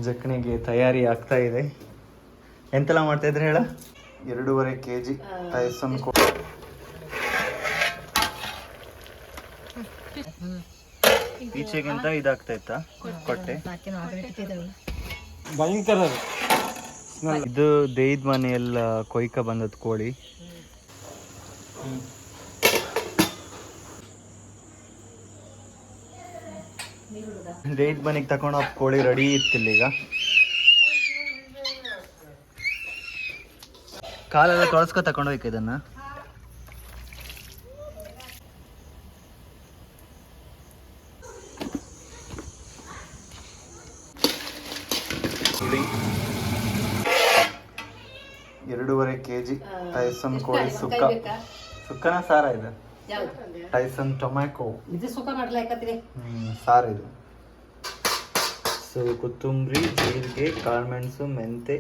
ಜಕ್ಣಿಗೆ ತಯಾರಿ ಆಗ್ತಾ ಇದೆ. ಎಂತೆಲ್ಲ ಮಾಡ್ತಾ ಇದ್ರೆ ಹೇಳ? 2.5 kg ಟೈಸನ್ ಈಚೆಗಿಂತ ಇದಾಗ್ತಾ ಇತ್ತ ಕೊಟ್ಟೆ. ಭಯಂಕರ ಇದು ದೇಯ್ದ ಮನೆಯೆಲ್ಲ ಕೊಯ್ಕ ಬಂದದ್ ಕೋಳಿ. ದೇಯ್ದ ಮನೆಗೆ ತಗೊಂಡು ಕೋಳಿ ರೆಡಿ ಇತ್ತಿಲ್ಲ. ಈಗ ಕಾಲೆಲ್ಲ ತೊಳಸ್ಕೊ ತಗೊಂಡು ಹೋಯ್ಕ ಇದನ್ನ. ಎರಡೂವರೆ kg ಟೈಸನ್ ಕೋಳಿ ಸುಕ್ಕ. ಸುಕ್ಕನ ಸಾರ ಇದು? ಟೈಸನ್ ಟೊಮ್ಯಾಟೊ ಸಾರ ಇದು. ಸೊ ಕೊತ್ತಂಬರಿ, ಜೀರಿಗೆ, ಕಾಳುಮೆಣಸು, ಮೆಂತೆ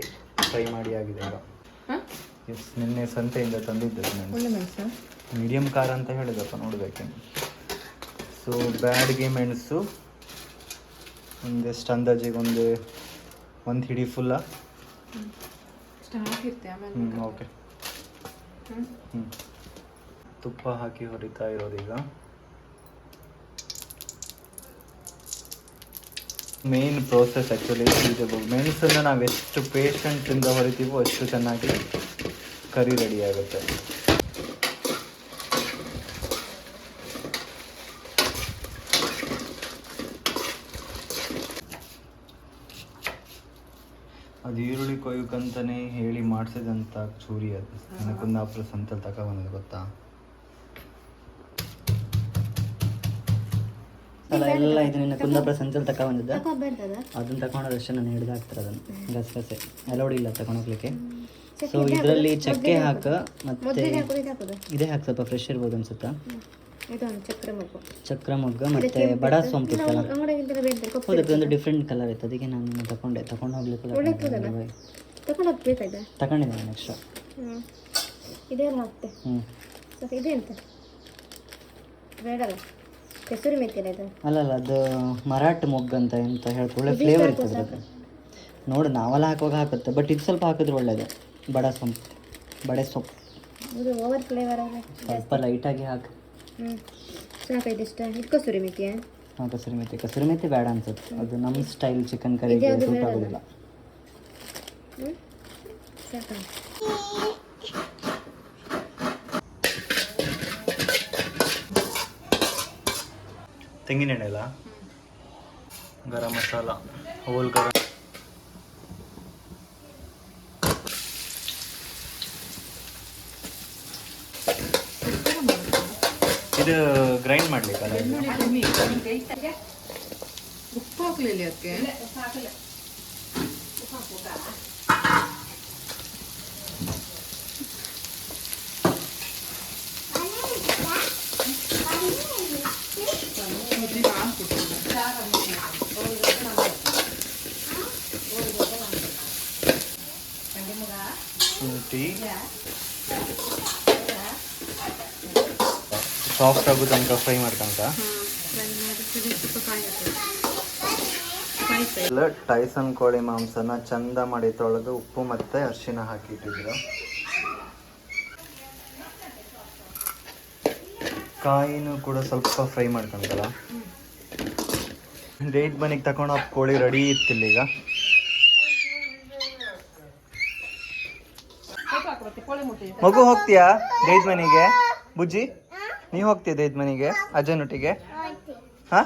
ಫ್ರೈ ಮಾಡಿ ಆಗಿದೆ. ಈಗ ನಿನ್ನೆ ಸಂತೆಯಿಂದ ತಂದಿದ್ದೆ ಮೆಣಸು. ಮೀಡಿಯಂ ಖಾರ ಅಂತ ಹೇಳಿದಪ್ಪ, ನೋಡ್ಬೇಕೇನು. ಸೊ ಬ್ಯಾಡ್ಗೆ ಮೆಣಸು ಒಂದೆಷ್ಟು ಅಂದಾಜಿಗೆ ಒಂದು ಹಿಡಿ ಫುಲ್ಲ. ಓಕೆ. ತುಪ್ಪ ಹಾಕಿ ಹೊರಿತಾ ಇರೋದೀಗ. ಮೇನ್ ಪ್ರೋಸೆಸ್ ಆ್ಯಕ್ಚುಲಿ ವೆಜಿಟೇಬಲ್ ಮೆಣಸನ್ನು ನಾವು ಎಷ್ಟು ಪೇಷಂಟಿಂದ ಹೊರಿತೀವೋ ಅಷ್ಟು ಚೆನ್ನಾಗಿ ಕರಿ ರೆಡಿ ಆಗುತ್ತೆ. ಅದು ಈರುಳ್ಳಿ ಕೊಯ್ಯಕ್ಕಂತಾನೆ ಹೇಳಿ ಮಾಡಿಸಿದಂಥ ಚೂರಿ ಅದು. ನನ್ನ ಕುಂದಾಪುರ ಸಂತಲ್ಲಿ ತಗೊಬಂದಿದೆ, ಗೊತ್ತಾ? ಅಲ್ಲ ಎಲ್ಲ ಇದು ನಿನ್ನ ಕುಂದಾಪುರ ಸಂಚಲ್ ತಗೊಬಂದಿದ್ದ. ಅದನ್ನ ತಗೊಂಡೋದಷ್ಟೇ ನಾನು ಹಿಡಿದಾಕ್ತಾರೆ ಅದನ್ನು ಗಸಗಸೆ ಅಲೋಡಿ ಇಲ್ಲ ತಗೊಂಡೋಗ್ಲಿಕ್ಕೆ. ಸೊ ಇದರಲ್ಲಿ ಚಕ್ಕೆ ಹಾಕ ಮತ್ತೆ ಇದೇ ಹಾಕಿ ಸ್ವಲ್ಪ ಫ್ರೆಶ್ ಇರ್ಬೋದು ಅನ್ಸುತ್ತಾ. ಚಕ್ರ ಮೊಗ್ಗ ಮತ್ತೆ ಬಡ ಸೋಂಪು ಇತ್ತಲ್ಲ, ಹೌದಕ್ಕೆ ಒಂದು ಡಿಫ್ರೆಂಟ್ ಕಲರ್ ಇತ್ತು. ಅದಕ್ಕೆ ನಾನು ತಗೊಂಡು ಹೋಗ್ಲಿಕ್ಕೆ ತಗೊಂಡಿದ್ದೆ ನೆಕ್ಸ್ಟ್. ಅಲ್ಲ ಅದು ಮರಾಠ ಮೊಗ್ಗು ಅಂತ ಎಂತ ಹೇಳ್ತಾರೆ, ಒಳ್ಳೆ ಫ್ಲೇವರ್ ಇರ್ತದೆ ಅದಕ್ಕೆ. ನೋಡಿ ನಾವೆಲ್ಲ ಹಾಕುವಾಗ ಹಾಕುತ್ತೆ, ಬಟ್ ಇದು ಸ್ವಲ್ಪ ಹಾಕಿದ್ರೆ ಒಳ್ಳೇದು. ಬಡೆ ಸೊಪ್ಪು ಸ್ವಲ್ಪ ಲೈಟಾಗಿ ಹಾಕಿ. ಕಸೂರಿ ಮೆಥಿ ಬೇಡ ಅನ್ಸುತ್ತೆ, ಅದು ನಮ್ಮ ಸ್ಟೈಲ್ ಚಿಕನ್ ಕರಿಗೆ ಸೂಟ್ ಆಗೋದಿಲ್ಲ. ತೆಂಗಿನೆಣ್ಣೆ ಅಲ್ಲ, ಗರಂ ಮಸಾಲ, ಹೋಲ್ ಗರಂ. ಇದು ಗ್ರೈಂಡ್ ಮಾಡ್ಲಿಕ್ಕಲ್ಲ, ಉಪ್ಪು ಹಾಕ್ಲಿಲ್ಲ ಅದಕ್ಕೆ. ಶುಂಠಿ ಸಾಫ್ಟ್ ಆಗೋ ತನಕ ಫ್ರೈ ಮಾಡ್ಕೊಂತ. ಇಲ್ಲ ಟೈಸನ್ ಕೋಳಿ ಮಾಂಸನ ಚಂದ ಮಾಡಿ ತೊಳೆದು ಉಪ್ಪು ಮತ್ತೆ ಅರಿಶಿನ ಹಾಕಿ ಇಟ್ಟಿದ್ರು. ಕಾಯಿನೂ ಕೂಡ ಸ್ವಲ್ಪ ಫ್ರೈ ಮಾಡ್ಕೊಂತಲ್ಲ. ಡೇಟ್ ಮನೆಗೆ ತಗೊಂಡು ಕೋಳಿ ರೆಡಿ ಇತ್ತಿಲ್ಲ. ಈಗ ಮಗು ಹೋಗ್ತೀಯಾ ಡೇಟ್ ಮನೆಗೆ? ಬುಜ್ಜಿ ನೀವು ಹೋಗ್ತೀಯ ಡೇಟ್ ಮನೆಗೆ ಅಜ್ಜನೊಟ್ಟಿಗೆ? ಹಾ,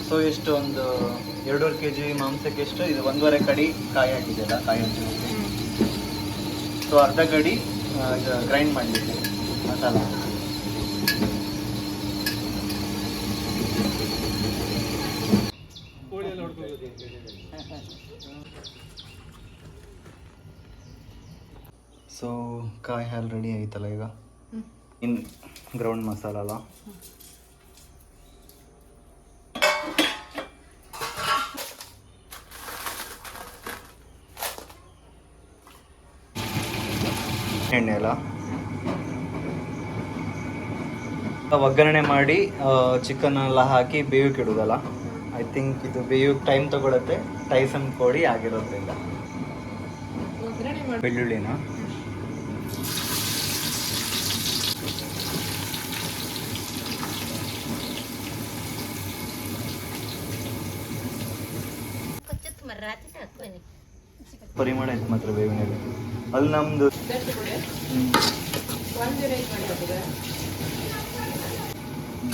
ಸೊ ಎಷ್ಟು ಒಂದು 2.5 kg ಮಾಂಸಕ್ಕೆ ಎಷ್ಟು ಇದು? 1.5 ಕಡಿ ಕಾಯಿ ಹಾಕಿದೆಯಲ್ಲ, ಕಾಯಿ ಹಚ್ಚಿ. ಸೊ ಅರ್ಧ ಕಡಿ ಇದು ಗ್ರೈಂಡ್ ಮಾಡಲಿಕ್ಕೆ ಮಸಾಲ. ಸೊ ಕಾಯಿ ಹಾಲು ರೆಡಿ ಆಯ್ತಲ್ಲ. ಈಗ ಇನ್ ಗ್ರೌಂಡ್ ಮಸಾಲ ಅಲ್ಲ, ಎಣ್ಣೆ ಅಲ್ಲ, ಒಗ್ಗರಣೆ ಮಾಡಿ ಚಿಕನ್ ಎಲ್ಲ ಹಾಕಿ ಬೇಯೋಕೆ ಇಡೋದಲ್ಲ. ಐ ಥಿಂಕ್ ಇದು ಬೇಯೋಕೆ ಟೈಮ್ ತಗೊಳುತ್ತೆ. ಟೈಸನ್ ಕೋಳಿ ಆಗಿರೋದ್ರಿಂದ. ಬೆಳ್ಳುಳ್ಳಿನ ಪರಿಮಾಣ ಇತ್ತು ಮಾತ್ರ ಬೇವಿನಲ್ಲಿ. ಅಲ್ಲಿ ನಮ್ದು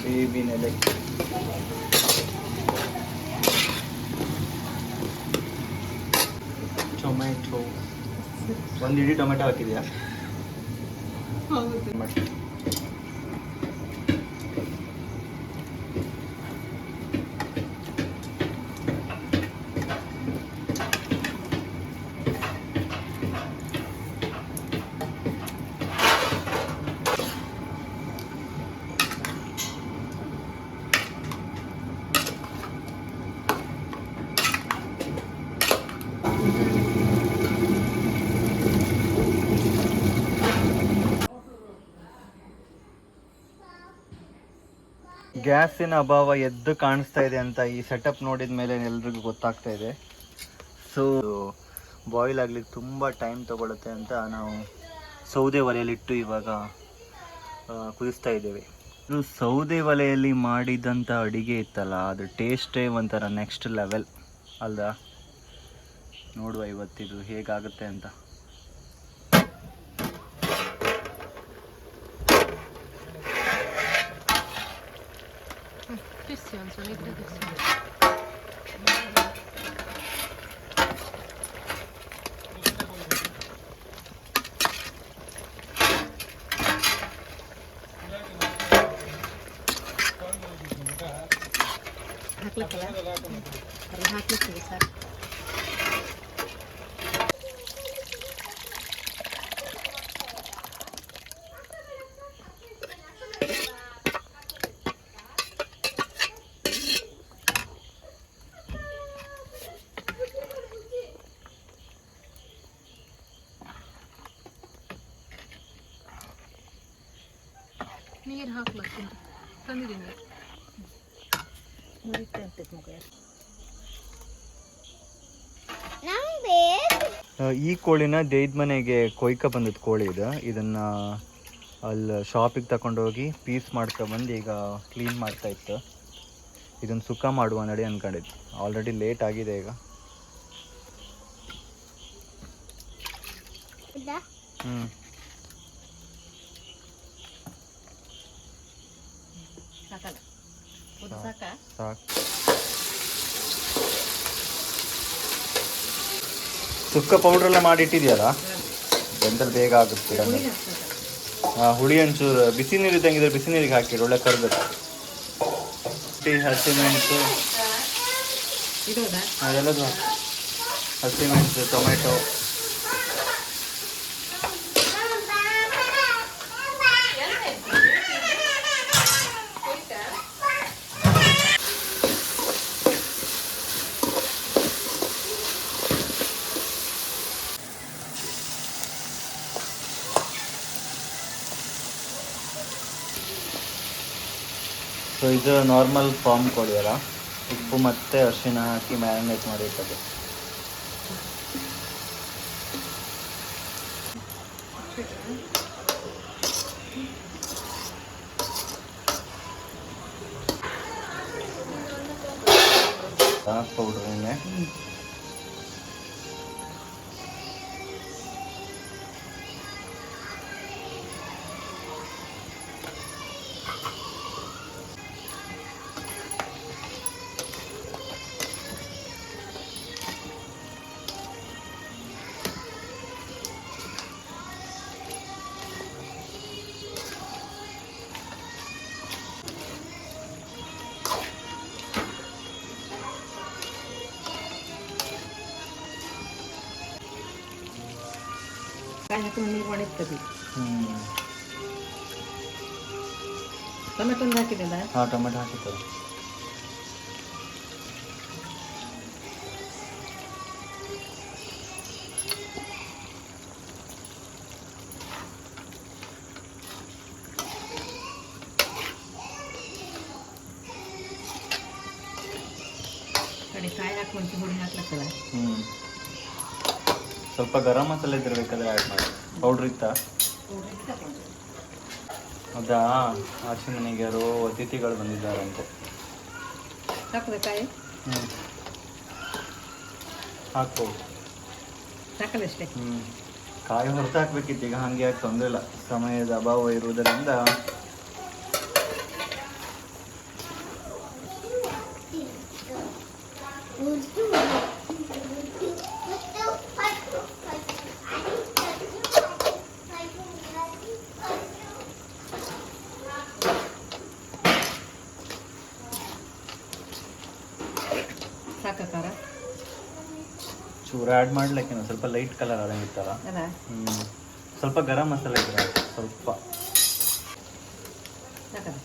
ಬೇವಿನೆಲೆ, ಟೊಮೆಟೊ, ಒಂದು ಇಡೀ ಟೊಮೆಟೊ ಹಾಕಿದ್ಯಾ? ಗ್ಯಾಸಿನ ಅಭಾವ ಎದ್ದು ಕಾಣಿಸ್ತಾ ಇದೆ ಅಂತ ಈ ಸೆಟಪ್ ನೋಡಿದ ಮೇಲೆ ಎಲ್ರಿಗೂ ಗೊತ್ತಾಗ್ತಾ ಇದೆ. ಸೊ ಬಾಯ್ಲ್ ಆಗ್ಲಿಕ್ಕೆ ತುಂಬ ಟೈಮ್ ತಗೊಳುತ್ತೆ ಅಂತ ನಾವು ಸೌದೆ ಒಲೆಯಲ್ಲಿಟ್ಟು ಇವಾಗ ಕುದಿಸ್ತಾ ಇದ್ದೇವೆ. ಇದು ಸೌದೆ ಒಲೆಯಲ್ಲಿ ಮಾಡಿದಂಥ ಅಡಿಗೆ ಇತ್ತಲ್ಲ, ಅದು ಟೇಸ್ಟೇ ಒಂಥರ ನೆಕ್ಸ್ಟ್ ಲೆವೆಲ್ ಅಲ್ಲ. ನೋಡುವ ಇವತ್ತಿದು ಹೇಗಾಗುತ್ತೆ ಅಂತ. ಹಾಕ್ಲಿಕ್ಕೆ ಸರ್ ನೀರು ಹಾಕ್ಲತ್ತೀನಿ ತಂದಿದ್ದೀನಿ. ಈ ಕೋಳಿನ ದೇಯ್ದ ಮನೆಗೆ ಕೊಯ್ಕ ಬಂದದ್ದು ಕೋಳಿ ಇದು. ಇದನ್ನು ಅಲ್ಲಿ ಶಾಪಿಗೆ ತಗೊಂಡೋಗಿ ಪೀಸ್ ಮಾಡ್ಕೊಬಂದು ಈಗ ಕ್ಲೀನ್ ಮಾಡ್ತಾ ಇತ್ತು. ಇದನ್ನು ಸುಕ್ಕ ಮಾಡುವ ನಡಿ ಅಂದ್ಕೊಂಡಿದ್ದು. ಆಲ್ರೆಡಿ ಲೇಟ್ ಆಗಿದೆ ಈಗ. ಸಾಕು. ಸುಕ್ಕ ಪೌಡ್ರ್ ಎಲ್ಲ ಮಾಡಿ ಇಟ್ಟಿದೆಯಲ್ಲ, ಬೆಂದಲ್ಲಿ ಬೇಗ ಆಗುತ್ತೆ. ಹುಳಿ ಒಂಚೂರು ಬಿಸಿ ನೀರು ಇದ್ದಂಗಿದ್ರೆ ಬಿಸಿ ನೀರಿಗೆ ಹಾಕಿಡು, ಒಳ್ಳೆ ಕರ್ಬೇಕು. ಹಸಿಮೆಣಸು ಅದೆಲ್ಲದು, ಹಸಿಮೆಣಸು, ಟೊಮೆಟೊ, ಸೊ ಇದು ನಾರ್ಮಲ್ ಫಾರ್ಮ್ ಕೋಳಿ ಅಲ್ಲ, ಉಪ್ಪು ಮತ್ತು ಅರಿಶಿನ ಹಾಕಿ ಮ್ಯಾರಿನೇಟ್ ಮಾಡಿರ್ತದೆ. ಪೌಡ್ರ್ ಎಣ್ಣೆ, ನೀರು ಮಾಡಿರ್ತದೆ. ಟೊಮೆಟೊ ಹಾಕಿದ್ದಲ್ಲ? ಹಾಂ, ಟೊಮೆಟೊ ಹಾಕಿದ್ದಾರೆ. ಕಾಯಿ ಹಾಕಿ ಮುಂಚೆ ಹುಡಿ ಹಾಕ್ಲತ್ತದ. ಹ್ಞೂ ಸ್ವಲ್ಪ ಗರಂ ಮಸಾಲೆ ಇದ್ದಿರ್ಬೇಕಾದ್ರೆ ಆ್ಯಡ್ ಮಾಡಿ. ಪೌಡ್ರ್ ಇತ್ತಾ? ಅದಾ ಆಚೆ ಮನೆಗೆ ಯಾರೋ ಅತಿಥಿಗಳು ಬಂದಿದ್ದಾರಂತೆ. ಸಾಕದ ಕಾಯಿ ಹ್ಞೂ ಹಾಕ್ಬೋದು. ಸಾಕದಷ್ಟೇ. ಕಾಯಿ ಹೊರತು ಹಾಕ್ಬೇಕಿತ್ತು, ಈಗ ಹಾಗೆ ಯಾಕೆ ತೊಂದರೆ ಇಲ್ಲ, ಸಮಯದ ಅಭಾವ ಇರುವುದರಿಂದ. ಸಾಕ ಖಾರ ಚೂರು ಆ್ಯಡ್ ಮಾಡ್ಲಿಕ್ಕೆ ಸ್ವಲ್ಪ ಲೈಟ್ ಕಲರ್ ಆದಂಗಿತ್ತಲ್ಲ. ಅದ ಸ್ವಲ್ಪ ಗರಂ ಮಸಾಲೆ ಇದ್ರೆ ಸ್ವಲ್ಪ ಸಾಕದ.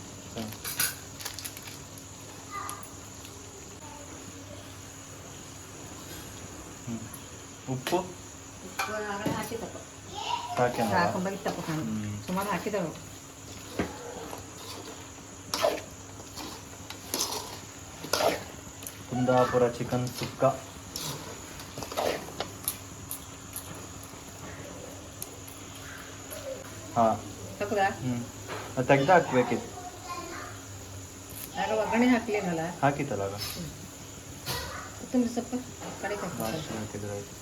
ಉಪ್ಪು ಹಾಕಿದಪ್ಪ ಸಾಕೇನ? ಹಾಕೊಂಡಾಗಿತ್ತಪ್ಪ ಕಾಣು ಸುಮಾರು ಹಾಕಿದವು. ಕುಂದಾಪುರ ಚಿಕನ್ ಸುಕ್ಕ. ಹಾಂ ಸಾಕದಾ? ತೆಗ್ದು ಹಾಕ್ಬೇಕಿತ್ತು. ಆಗ ಒಗ್ಗರಣೆ ಹಾಕ್ಲಿನಲ್ಲ, ಹಾಕಿತ್ತಲ್ಲ ಆಗ ಕೊತ್ತಂಬರಿ ಸೊಪ್ಪು ಕಡೆ ಲಾಸ್ಟ್ ಹಾಕಿದ್ರೆ ಆಯ್ತು.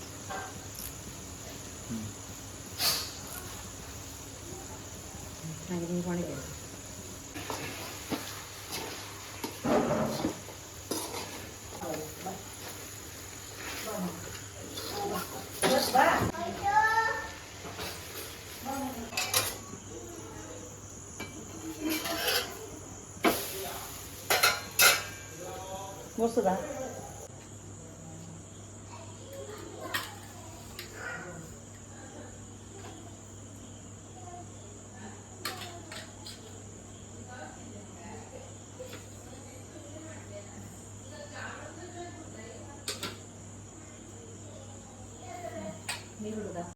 ಹಾಗೆ ನಿಂತ್ಕೊಂಡಿದ್ದೆ. ಮುರ್ಸದ ನೀರುಳ್ಳ